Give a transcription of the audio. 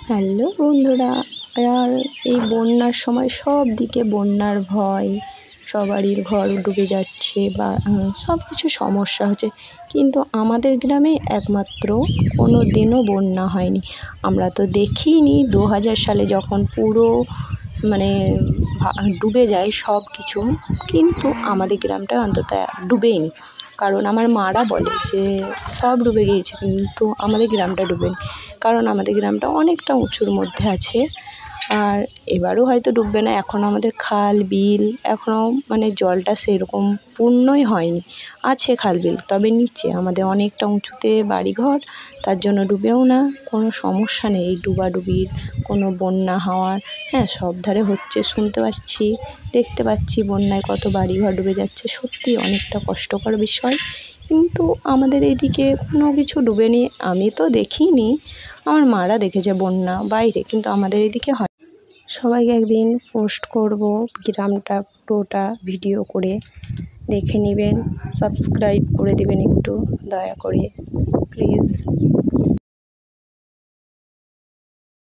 Hello বন্ধুরা, আর এই বন্যার সময় সব দিকে বন্যার ভয়, সবারই ঘর ডুবে যাচ্ছে বা সব কিছু সমস্যা হচ্ছে, কিন্তু আমাদের গ্রামে একমাত্র কোনো দিনও বন্যা হয়নি। আমরা তো দেখিনি 2000 সালে যখন পুরো মানে ডুবে যায় সব কিছু, কিন্তু আমাদের গ্রামটা অন্তত ডুবেইনি। কারণ আমার মারা বলে যে সব ডুবে গিয়েছে কিন্তু আমাদের গ্রামটা ডুবেনি, কারণ আমাদের গ্রামটা অনেকটা উঁচুর মধ্যে আছে। আর এবারও হয়তো ডুববে না, এখনও আমাদের খাল বিল এখনও জলটা সেরকম পূর্ণই হয়নি, আছে খাল বিল, তবে নিচে আমাদের অনেকটা উঁচুতে বাড়িঘর, তার জন্য ডুবেও না, কোনো সমস্যা নেই ডুবাডুবির, কোনো বন্যা হওয়ার। হ্যাঁ, সব ধারে হচ্ছে, শুনতে পাচ্ছি, দেখতে পাচ্ছি বন্যায় কত বাড়িঘর ডুবে যাচ্ছে, সত্যি অনেকটা কষ্টকর বিষয়। কিন্তু আমাদের এইদিকে কোনো কিছু ডুবেনি, আমি তো দেখিনি, আমার মারা দেখেছে বন্যা বাইরে, কিন্তু আমাদের এদিকে হয়। সবাইকে একদিন পোস্ট করব গ্রামটা পুরোটা ভিডিও করে, দেখে নেবেন, সাবস্ক্রাইব করে দেবেন একটু দয়া করে প্লিজ।